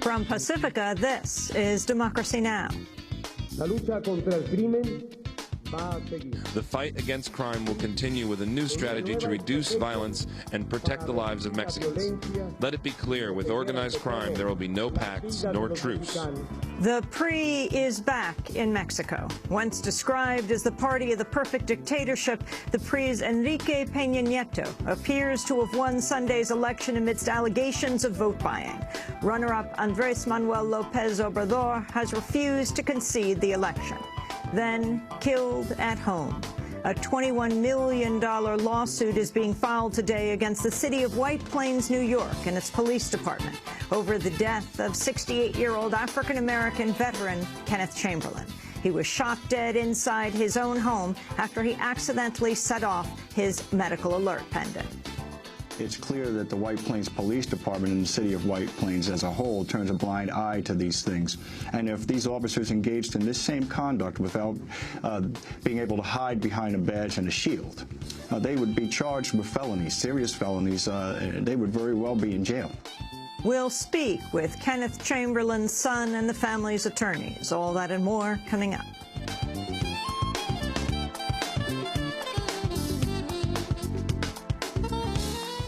From Pacifica, this is Democracy Now! La lucha contra el crimen va a seguir. The fight against crime will continue with a new strategy to reduce violence and protect the lives of Mexicans. Let it be clear, with organized crime, there will be no pacts nor truce. The PRI is back in Mexico. Once described as the party of the perfect dictatorship, the PRI's Enrique Peña Nieto appears to have won Sunday's election amidst allegations of vote buying. Runner-up Andrés Manuel López Obrador has refused to concede the election. Then killed at home. A $21 million lawsuit is being filed today against the city of White Plains, New York, and its police department over the death of 68-year-old African-American veteran Kenneth Chamberlain. He was shot dead inside his own home after he accidentally set off his medical alert pendant. It's clear that the White Plains Police Department and the city of White Plains as a whole turns a blind eye to these things. And if these officers engaged in this same conduct without being able to hide behind a badge and a shield, they would be charged with felonies, serious felonies. They would very well be in jail. We'll speak with Kenneth Chamberlain's son and the family's attorneys. All that and more coming up.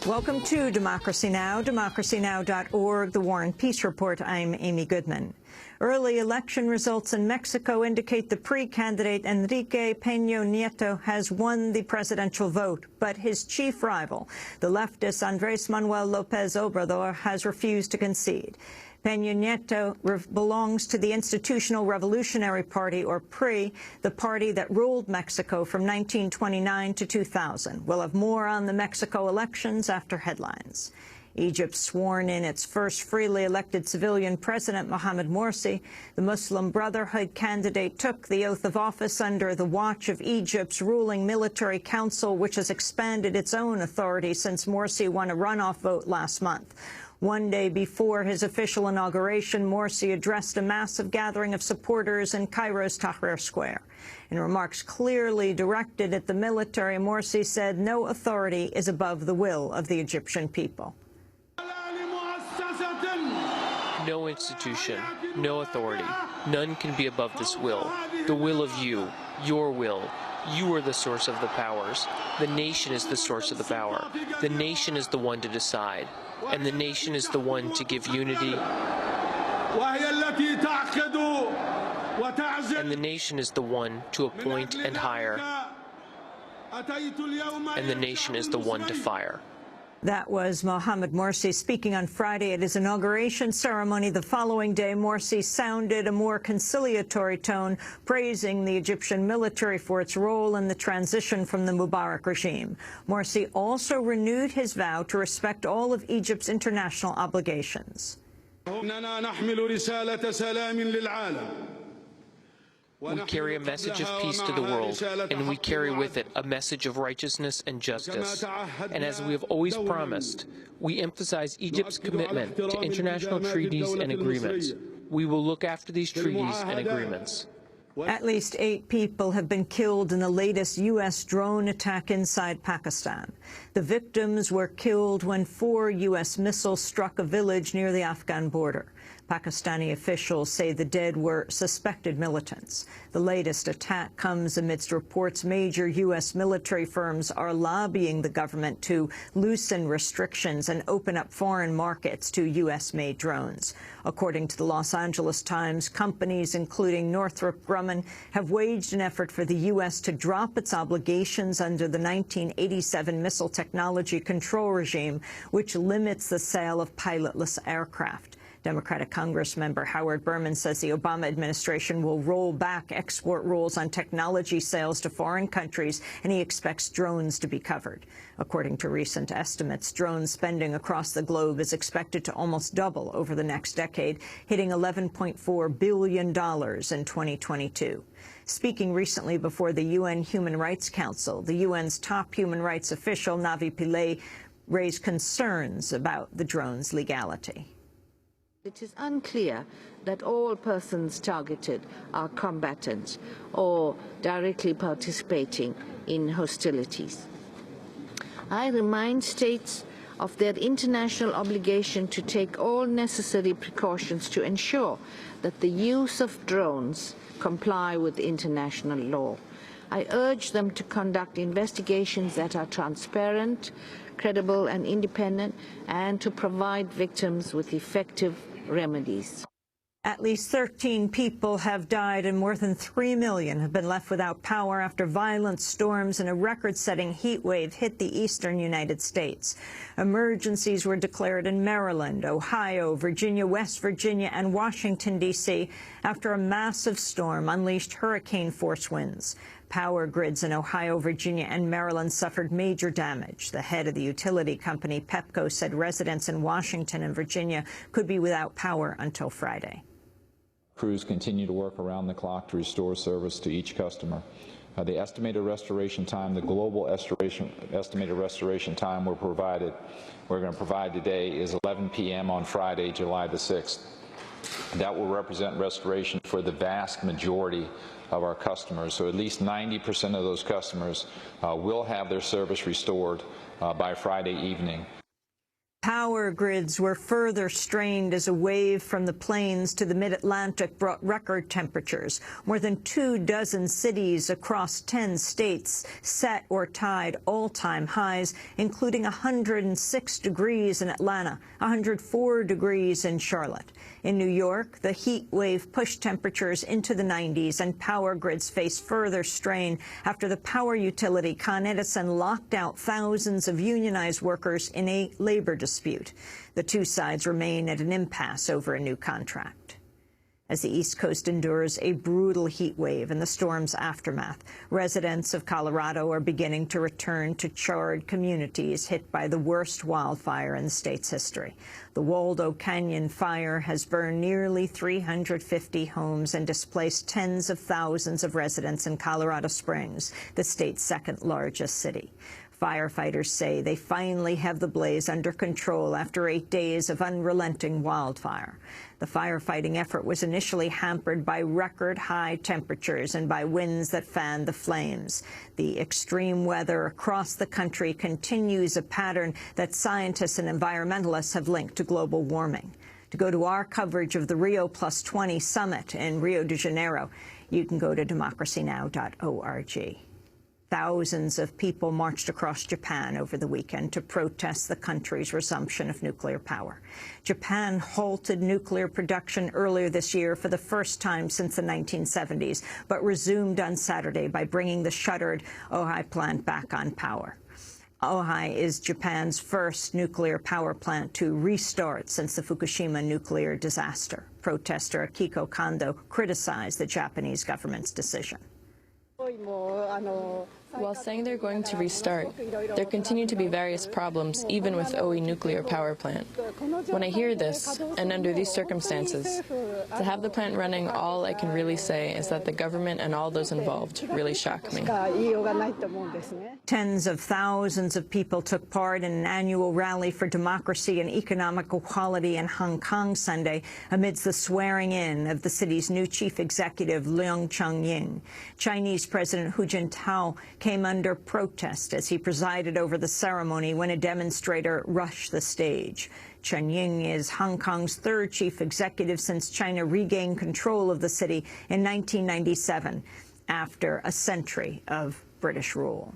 Welcome to Democracy Now!, democracynow.org, The War and Peace Report. I'm Amy Goodman. Early election results in Mexico indicate the PRI candidate Enrique Peña Nieto has won the presidential vote, but his chief rival, the leftist Andrés Manuel López Obrador, has refused to concede. Peña Nieto belongs to the Institutional Revolutionary Party, or PRI, the party that ruled Mexico from 1929 to 2000. We'll have more on the Mexico elections after headlines. Egypt sworn in its first freely elected civilian president, Mohamed Morsi. The Muslim Brotherhood candidate took the oath of office under the watch of Egypt's ruling military council, which has expanded its own authority since Morsi won a runoff vote last month. One day before his official inauguration, Morsi addressed a massive gathering of supporters in Cairo's Tahrir Square. In remarks clearly directed at the military, Morsi said no authority is above the will of the Egyptian people. No institution, no authority, none can be above this will, the will of you, your will. You are the source of the powers. The nation is the source of the power. The nation is the one to decide. And the nation is the one to give unity. And the nation is the one to appoint and hire. And the nation is the one to fire. That was Mohamed Morsi speaking on Friday at his inauguration ceremony. The following day, Morsi sounded a more conciliatory tone, praising the Egyptian military for its role in the transition from the Mubarak regime. Morsi also renewed his vow to respect all of Egypt's international obligations. We carry a message of peace to the world, and we carry with it a message of righteousness and justice. And as we have always promised, we emphasize Egypt's commitment to international treaties and agreements. We will look after these treaties and agreements. At least 8 people have been killed in the latest U.S. drone attack inside Pakistan. The victims were killed when 4 U.S. missiles struck a village near the Afghan border. Pakistani officials say the dead were suspected militants. The latest attack comes amidst reports major U.S. military firms are lobbying the government to loosen restrictions and open up foreign markets to U.S.-made drones. According to the Los Angeles Times, companies including Northrop Grumman have waged an effort for the U.S. to drop its obligations under the 1987 Missile Technology Control Regime, which limits the sale of pilotless aircraft. Democratic Congressmember Howard Berman says the Obama administration will roll back export rules on technology sales to foreign countries, and he expects drones to be covered. According to recent estimates, drone spending across the globe is expected to almost double over the next decade, hitting $11.4 billion in 2022. Speaking recently before the UN Human Rights Council, the UN's top human rights official, Navi Pillay, raised concerns about the drone's legality. It is unclear that all persons targeted are combatants or directly participating in hostilities. I remind states of their international obligation to take all necessary precautions to ensure that the use of drones comply with international law. I urge them to conduct investigations that are transparent, credible and independent, and to provide victims with effective remedies. At least 13 people have died and more than 3 million have been left without power after violent storms and a record-setting heat wave hit the eastern United States. Emergencies were declared in Maryland, Ohio, Virginia, West Virginia, and Washington, D.C. after a massive storm unleashed hurricane-force winds. Power grids in Ohio, Virginia, and Maryland suffered major damage. The head of the utility company, Pepco, said residents in Washington and Virginia could be without power until Friday. Crews continue to work around the clock to restore service to each customer. The estimated restoration time, the global estimated restoration time we're going to provide today is 11 p.m. on Friday, July the 6th. That will represent restoration for the vast majority of our customers. So at least 90% of those customers will have their service restored by Friday evening. Power grids were further strained as a wave from the plains to the mid-Atlantic brought record temperatures. More than 24 cities across 10 states set or tied all-time highs, including 106 degrees in Atlanta, 104 degrees in Charlotte. In New York, the heat wave pushed temperatures into the 90s, and power grids face further strain after the power utility Con Edison locked out thousands of unionized workers in a labor dispute. The two sides remain at an impasse over a new contract. As the East Coast endures a brutal heat wave in the storm's aftermath, residents of Colorado are beginning to return to charred communities hit by the worst wildfire in the state's history. The Waldo Canyon fire has burned nearly 350 homes and displaced tens of thousands of residents in Colorado Springs, the state's second-largest city. Firefighters say they finally have the blaze under control after 8 days of unrelenting wildfire. The firefighting effort was initially hampered by record-high temperatures and by winds that fanned the flames. The extreme weather across the country continues a pattern that scientists and environmentalists have linked to global warming. To go to our coverage of the Rio+20 summit in Rio de Janeiro, you can go to democracynow.org. Thousands of people marched across Japan over the weekend to protest the country's resumption of nuclear power. Japan halted nuclear production earlier this year for the first time since the 1970s, but resumed on Saturday by bringing the shuttered Ohai plant back on power. Ohai is Japan's first nuclear power plant to restart since the Fukushima nuclear disaster. Protester Akiko Kondo criticized the Japanese government's decision. While saying they're going to restart, there continue to be various problems, even with OE nuclear power plant. When I hear this, and under these circumstances, to have the plant running, all I can really say is that the government and all those involved really shock me. Tens of thousands of people took part in an annual rally for democracy and economic equality in Hong Kong Sunday amidst the swearing-in of the city's new chief executive, Leung Chun-ying. Chinese President Hu Jintao came under protest as he presided over the ceremony when a demonstrator rushed the stage. Chun-ying is Hong Kong's third chief executive since China regained control of the city in 1997, after a century of British rule.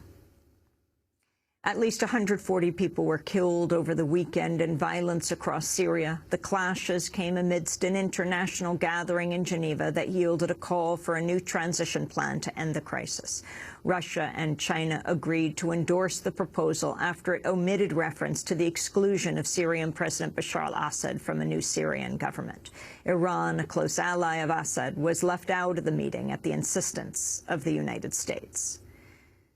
At least 140 people were killed over the weekend in violence across Syria. The clashes came amidst an international gathering in Geneva that yielded a call for a new transition plan to end the crisis. Russia and China agreed to endorse the proposal after it omitted reference to the exclusion of Syrian President Bashar al-Assad from a new Syrian government. Iran, a close ally of Assad, was left out of the meeting at the insistence of the United States.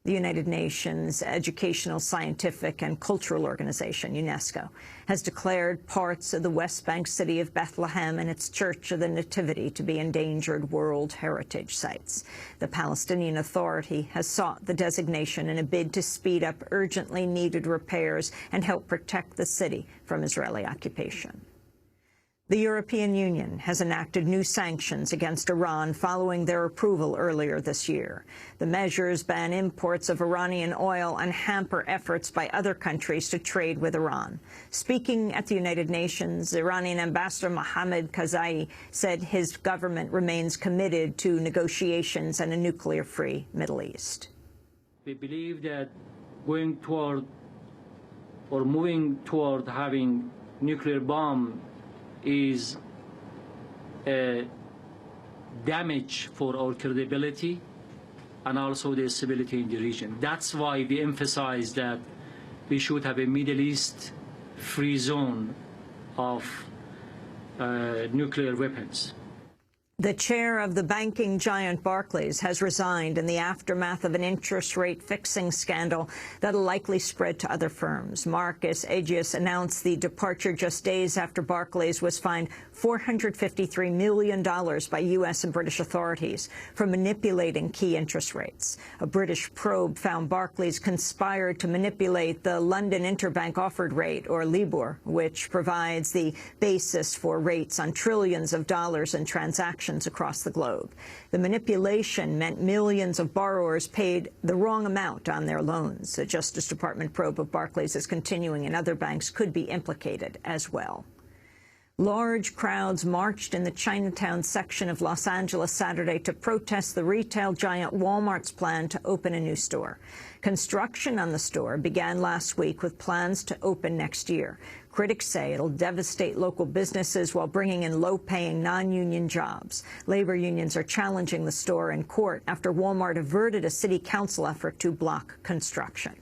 The United Nations Educational, Scientific and Cultural Organization, UNESCO, has declared parts of the West Bank city of Bethlehem and its Church of the Nativity to be endangered World Heritage Sites. The Palestinian Authority has sought the designation in a bid to speed up urgently needed repairs and help protect the city from Israeli occupation. The European Union has enacted new sanctions against Iran following their approval earlier this year. The measures ban imports of Iranian oil and hamper efforts by other countries to trade with Iran. Speaking at the United Nations, Iranian Ambassador Mohammad Kazai said his government remains committed to negotiations and a nuclear-free Middle East. We believe that going toward or moving toward having nuclear bomb is a damage for our credibility and also the stability in the region. That's why we emphasize that we should have a Middle East free zone of nuclear weapons. The chair of the banking giant Barclays has resigned in the aftermath of an interest rate fixing scandal that'll likely spread to other firms. Marcus Agius announced the departure just days after Barclays was fined $453 million by U.S. and British authorities for manipulating key interest rates. A British probe found Barclays conspired to manipulate the London Interbank Offered Rate, or LIBOR, which provides the basis for rates on trillions of dollars in transactions across the globe. The manipulation meant millions of borrowers paid the wrong amount on their loans. The Justice Department probe of Barclays is continuing, and other banks could be implicated as well. Large crowds marched in the Chinatown section of Los Angeles Saturday to protest the retail giant Walmart's plan to open a new store. Construction on the store began last week with plans to open next year. Critics say it'll devastate local businesses while bringing in low-paying, non-union jobs. Labor unions are challenging the store in court after Walmart averted a city council effort to block construction.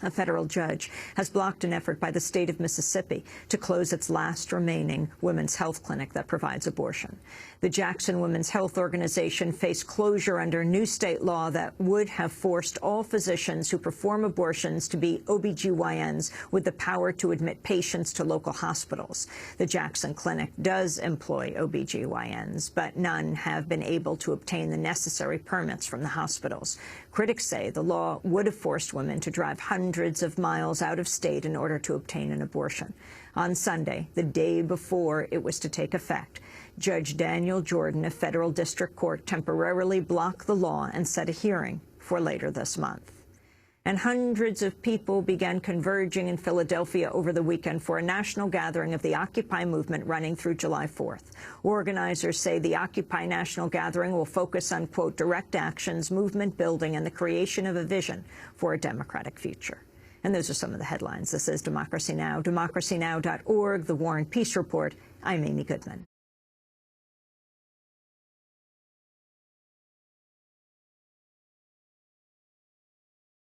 A federal judge has blocked an effort by the state of Mississippi to close its last remaining women's health clinic that provides abortion. The Jackson Women's Health Organization faced closure under new state law that would have forced all physicians who perform abortions to be OBGYNs with the power to admit patients to local hospitals. The Jackson Clinic does employ OBGYNs, but none have been able to obtain the necessary permits from the hospitals. Critics say the law would have forced women to drive hundreds of miles out of state in order to obtain an abortion. On Sunday, the day before it was to take effect, Judge Daniel Jordan of Federal District Court temporarily blocked the law and set a hearing for later this month. And hundreds of people began converging in Philadelphia over the weekend for a national gathering of the Occupy movement running through July 4th. Organizers say the Occupy National Gathering will focus on, quote, direct actions, movement building, and the creation of a vision for a democratic future. And those are some of the headlines. This is Democracy Now!, democracynow.org, The War and Peace Report. I'm Amy Goodman.